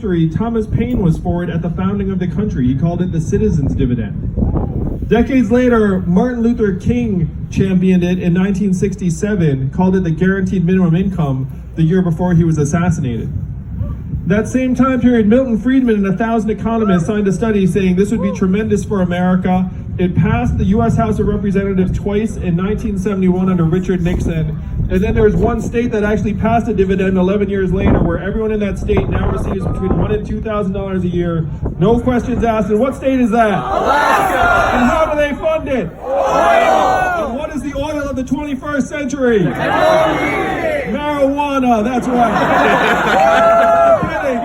history, Thomas Paine was for it at the founding of the country. He called it the citizens' dividend. Decades later, Martin Luther King championed it in 1967, called it the guaranteed minimum income the year before he was assassinated. That same time period, Milton Friedman and 1,000 economists signed a study saying this would be tremendous for America. It passed the U.S. House of Representatives twice in 1971 under Richard Nixon. And then there was one state that actually passed a dividend 11 years later, where everyone in that state now receives between $1,000 and $2,000 a year. No questions asked. And what state is that? Alaska! And how do they fund it? Oil! And what is the oil of the 21st century? Technology! Marijuana, that's right.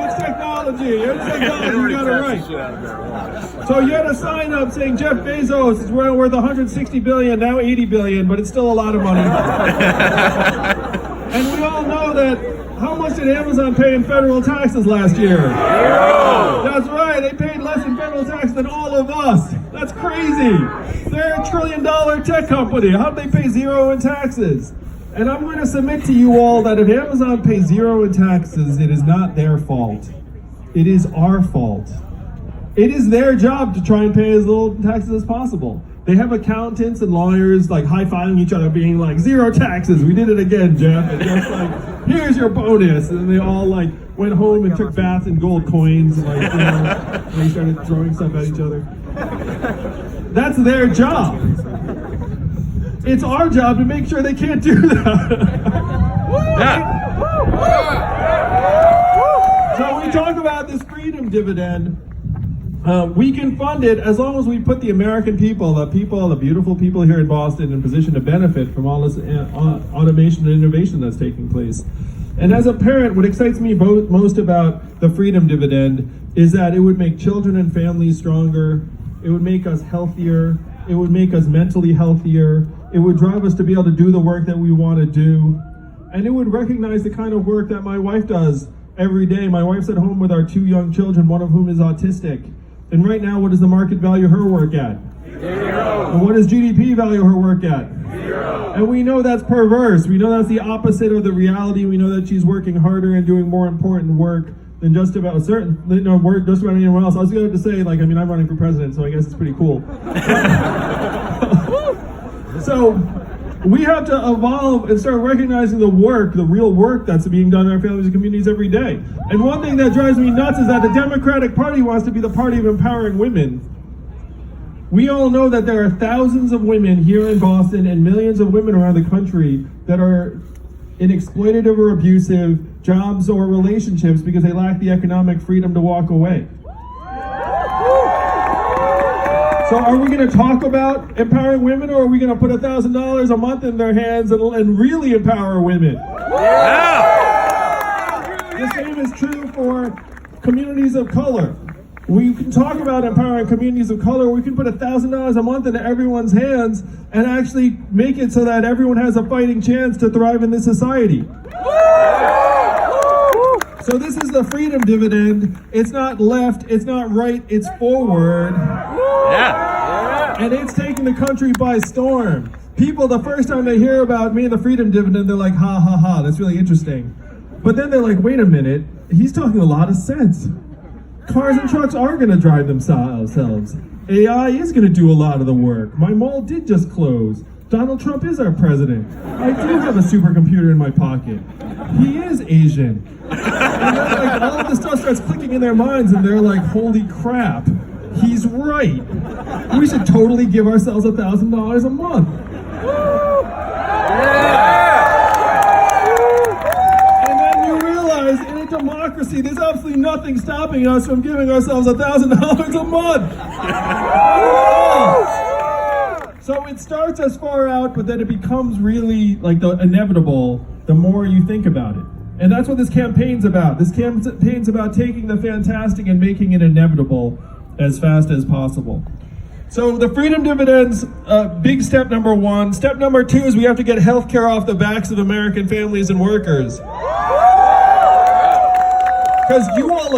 It's technology. It's technology. You got it right. So you had a sign up saying Jeff Bezos is worth 160 billion, now 80 billion, but it's still a lot of money. And we all know that. How much did Amazon pay in federal taxes last year? Zero. That's right. They paid less in federal tax than all of us. That's crazy. They're a $1 trillion tech company. How did they pay zero in taxes? And I'm going to submit to you all that if Amazon pays zero in taxes, it is not their fault. It is our fault. It is their job to try and pay as little taxes as possible. They have accountants and lawyers like high-fiving each other, being like, zero taxes, we did it again, Jeff. And just like, here's your bonus. And they all like went home and took baths in gold coins, and like, and they started throwing stuff at each other. That's their job. It's our job to make sure they can't do that. So we talk about this freedom dividend. We can fund it as long as we put the American people, the beautiful people here in Boston, in position to benefit from all this automation and innovation that's taking place. And as a parent, what excites me most about the freedom dividend is that it would make children and families stronger. It would make us healthier. It would make us mentally healthier. It would drive us to be able to do the work that we want to do. And it would recognize the kind of work that my wife does every day. My wife's at home with our 2 young children, one of whom is autistic. And right now, what does the market value her work at? 0. And what does GDP value her work at? 0. And we know that's perverse. We know that's the opposite of the reality. We know that she's working harder and doing more important work than just about just about anyone else. I was going to say, like, I mean, I'm running for president, so I guess it's pretty cool. So we have to evolve and start recognizing the work, the real work that's being done in our families and communities every day. And one thing that drives me nuts is that the Democratic Party wants to be the party of empowering women. We all know that there are thousands of women here in Boston and millions of women around the country that are in exploitative or abusive jobs or relationships because they lack the economic freedom to walk away. So are we going to talk about empowering women, or are we going to put $1,000 a month in their hands and really empower women? Yeah. The same is true for communities of color. We can talk about empowering communities of color. We can put $1,000 a month into everyone's hands and actually make it so that everyone has a fighting chance to thrive in this society. So this is the freedom dividend. It's not left, it's not right, it's forward. Yeah. And it's taking the country by storm. People, the first time they hear about me and the freedom dividend, they're like, ha ha ha, that's really interesting. But then they're like, wait a minute, he's talking a lot of sense. Cars and trucks are going to drive themselves. AI is going to do a lot of the work. My mall did just close. Donald Trump is our president. I do have a supercomputer in my pocket. He is Asian. And then, like, all of this stuff starts clicking in their minds, and they're like, holy crap, he's right. We should totally give ourselves $1,000 a month. And then you realize, in a democracy, there's absolutely nothing stopping us from giving ourselves $1,000 a month. So it starts as far out, but then it becomes really like the inevitable the more you think about it. And that's what this campaign's about. This campaign's about taking the fantastic and making it inevitable as fast as possible. So the freedom dividends, big step number 1. Step number 2 is we have to get healthcare off the backs of American families and workers. Because you all